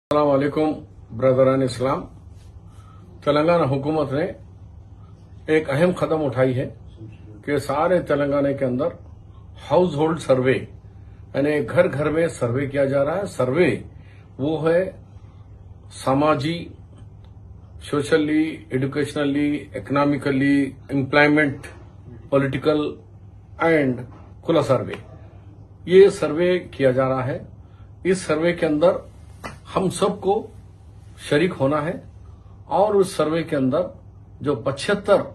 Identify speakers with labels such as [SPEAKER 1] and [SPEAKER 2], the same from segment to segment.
[SPEAKER 1] अस्सलाम वालेकुम ब्रदरान इस्लाम। तेलंगाना हुकूमत ने एक अहम कदम उठाई है कि सारे तेलंगाना के अंदर हाउस होल्ड सर्वे यानी घर घर में सर्वे किया जा रहा है। सर्वे वो है सामाजी, socially, educationally, economically, employment, political and खुला सर्वे। ये सर्वे किया जा रहा है। इस सर्वे के अंदर हम सबको शरीक होना है और उस सर्वे के अंदर जो 75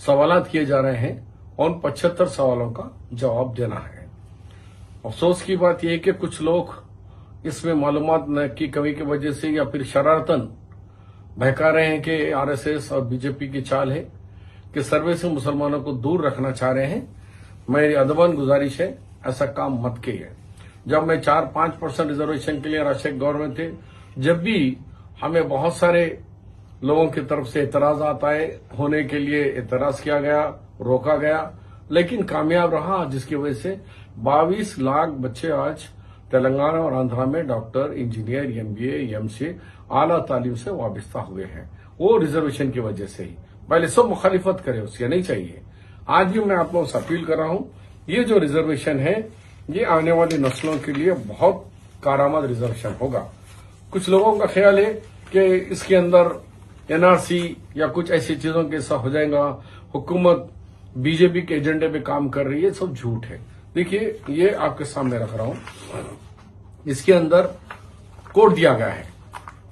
[SPEAKER 1] सवालात किए जा रहे हैं उन 75 सवालों का जवाब देना है। अफसोस की बात यह है कि कुछ लोग इसमें मालूमात की कमी की वजह से या फिर शरारतन बहका रहे हैं कि आरएसएस और बीजेपी की चाल है कि सर्वे से मुसलमानों को दूर रखना चाह रहे हैं। मेरी अदबन गुजारिश है, ऐसा काम मत कीजिए। जब मैं 4-5% रिजर्वेशन के लिए राष्ट्रीय गवर्नमेंट थे, जब भी हमें बहुत सारे लोगों की तरफ से एतराज आता है, होने के लिए एतराज किया गया, रोका गया, लेकिन कामयाब रहा, जिसकी वजह से 22 लाख बच्चे आज तेलंगाना और आंध्रा में डॉक्टर, इंजीनियर, एमबीए, एमसीए आला तालीम से वाबस्ता हुए हैं। वो रिजर्वेशन की वजह से ही। पहले सब मुखालिफत करे, उसके नहीं चाहिए। आज भी मैं आप लोगों से अपील कर रहा हूं, ये जो रिजर्वेशन है ये आने वाली नस्लों के लिए बहुत कारआमद रिजर्वेशन होगा। कुछ लोगों का ख्याल है कि इसके अंदर एनआरसी या कुछ ऐसी चीजों के साथ हो जाएगा, हुकूमत बीजेपी के एजेंडे पे काम कर रही है, सब झूठ है। देखिए, ये आपके सामने रख रहा हूं। इसके अंदर कोड दिया गया है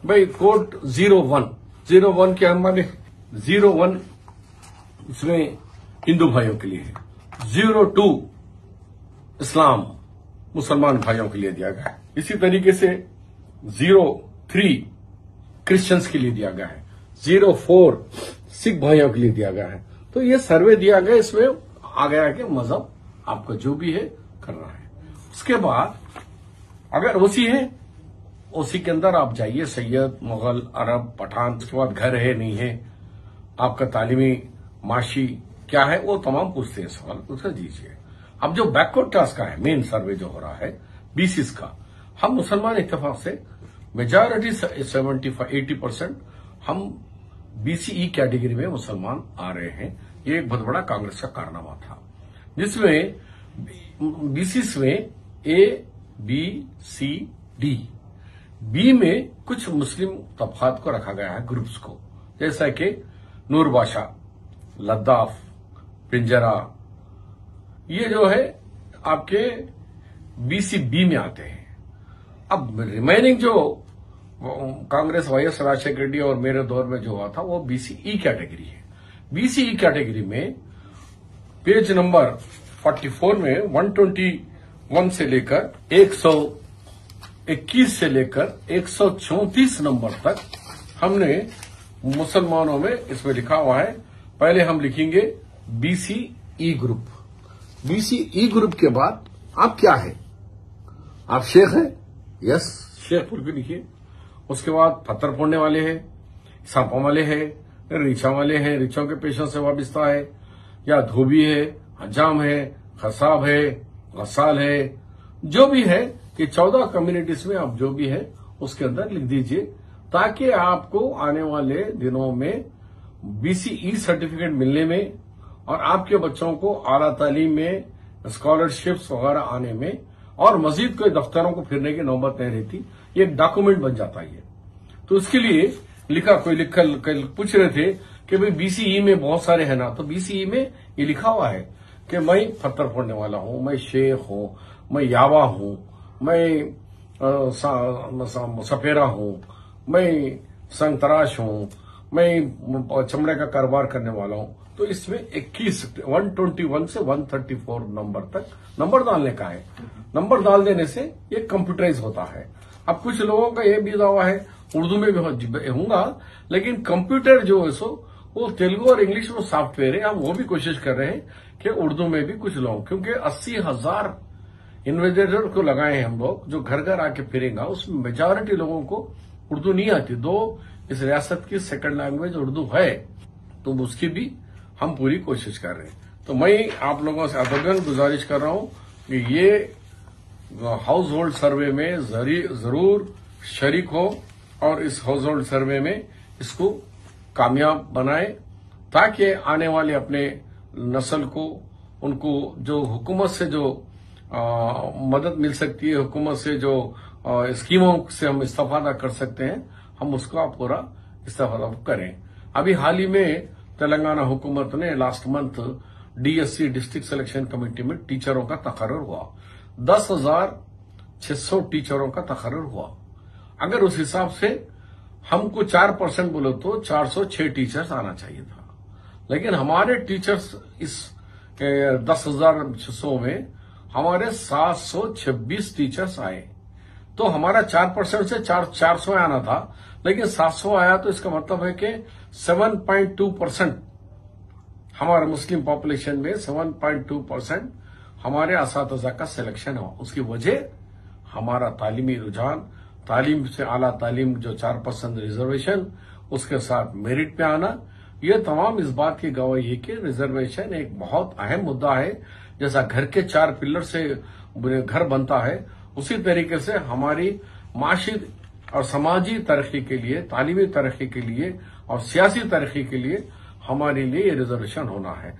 [SPEAKER 1] भाई, कोड 01 के हमारे 01 इसमें हिंदू भाइयों के लिए है, 02 इस्लाम मुसलमान भाइयों के लिए दिया गया है। इसी तरीके से 03 क्रिश्चियंस के लिए दिया गया है, 04 सिख भाइयों के लिए दिया गया है। तो ये सर्वे दिया गया, इसमें आ गया कि मजहब आपका जो भी है करना है। उसके बाद अगर ओसी है, ओसी के अंदर आप जाइए, सैयद, मुगल, अरब, पठान, उसके बाद घर है नहीं है, आपका तालीमी माशी क्या है, वो तमाम पूछते हैं सवाल, उसका दीजिए। अब जो बैकवर्ड क्लास का है, मेन सर्वे जो हो रहा है बीसीस का, हम मुसलमान इत्तेफाक से मेजॉरिटी 75-80% हम बीसीई कैटेगरी में मुसलमान आ रहे हैं। ये एक बहुत बड़ा कांग्रेस का कारनामा था, जिसमें बीसीस में ए, बी, सी, डी, बी में कुछ मुस्लिम तबकात को रखा गया है, ग्रुप्स को, जैसा कि नूर बादशाह, लद्दाफ, पिंजरा, ये जो है आपके बीसीबी में आते हैं। अब रिमेनिंग जो कांग्रेस, वाईएस राजशेखर रेड्डी और मेरे दौर में जो हुआ था वो बीसीई कैटेगरी है। बीसीई कैटेगरी में पेज नंबर 44 में 121 से लेकर 121 से लेकर 134 नंबर तक हमने मुसलमानों में इसमें लिखा हुआ है। पहले हम लिखेंगे बीसीई ग्रुप। बीसीई ग्रुप के बाद आप क्या है? आप शेख हैं? यस, शेख बोल के लिखिए। उसके बाद पत्थर फोड़ने वाले हैं, सांपा वाले हैं, रिचा वाले हैं, रिचों के पेशों से वाबस्ता है, या धोबी है, हजाम है, खसाब है, गसाल है, जो भी है, कि 14 कम्युनिटीज में आप जो भी है उसके अंदर लिख दीजिए, ताकि आपको आने वाले दिनों में बीसीई सर्टिफिकेट मिलने में और आपके बच्चों को आला तालीम में स्कॉलरशिप्स वगैरह आने में और मजीद कोई दफ्तरों को फिरने की नौबत नहीं रहती। ये एक डॉक्यूमेंट बन जाता है। तो इसके लिए कोई पूछ रहे थे कि भाई बीसीई में बहुत सारे हैं ना, तो बीसीई में ये लिखा हुआ है कि मैं पत्थर फोड़ने वाला हूं, मैं शेख हूं, मैं यावा हूं, मैं सपेरा हूं, मैं संतराश हूं, मैं चमड़े का कारोबार करने वाला हूं। तो इसमें 121 से 134 नंबर तक नंबर डालने का है। नंबर डाल देने से ये कंप्यूटराइज होता है। अब कुछ लोगों का ये भी दावा है, उर्दू में भी होगा, लेकिन कंप्यूटर जो है सो वो तेलुगु और इंग्लिश में सॉफ्टवेयर है। हम वो भी कोशिश कर रहे हैं कि उर्दू में भी कुछ लोग, क्योंकि 80,000 इन्वेस्टिगेटर को लगाए हैं हम लोग, जो घर घर आके फिरेगा, उसमें मेजॉरिटी लोगों को उर्दू नहीं आती। दो इस रियासत की सेकंड लैंग्वेज उर्दू है, तो उसकी भी हम पूरी कोशिश कर रहे हैं। तो मैं आप लोगों से अदबन गुजारिश कर रहा हूं कि ये हाउस होल्ड सर्वे में जरूर شریک ہو اور اس ہاؤس ہولڈ سروے میں اس کو کامیاب بنائے تاکہ آنے والے اپنے نسل کو ان کو جو حکومت سے جو مدد مل سکتی ہے، حکومت سے جو اسکیموں سے ہم استفادہ کر سکتے ہیں، ہم اس کا پورا استفادہ کریں۔ ابھی حال ہی میں تلنگانہ حکومت نے last month DSC district selection committee میں ٹیچروں کا تقرر ہوا، 10,600 ٹیچروں کا تقرر ہوا۔ اگر اس حساب سے ہم کو 4% بولے تو 406 ٹیچرز آنا چاہیے تھا، لیکن ہمارے ٹیچرز اس 10,600 میں ہمارے 726 ٹیچرز آئے، تو ہمارا 4% سے 400 آنا تھا، لیکن 700 آیا، تو اس کا مطلب ہے کہ 7.2% ہمارے مسلم پاپولیشن میں 7.2% ہمارے اساتذہ کا سلیکشن ہوا۔ اس کی وجہ ہمارا تعلیمی رجحان، تعلیم سے اعلیٰ تعلیم جو 4% ریزرویشن، اس کے ساتھ میرٹ پہ آنا، یہ تمام اس بات کی گواہی ہے کہ ریزرویشن ایک بہت اہم مدعا ہے۔ جیسا گھر کے 4 پلر سے گھر بنتا ہے، اسی طریقے سے ہماری معاشی اور سماجی ترقی کے لیے، تعلیمی ترقی کے لیے اور سیاسی ترقی کے لیے ہمارے لیے یہ ریزرویشن ہونا ہے۔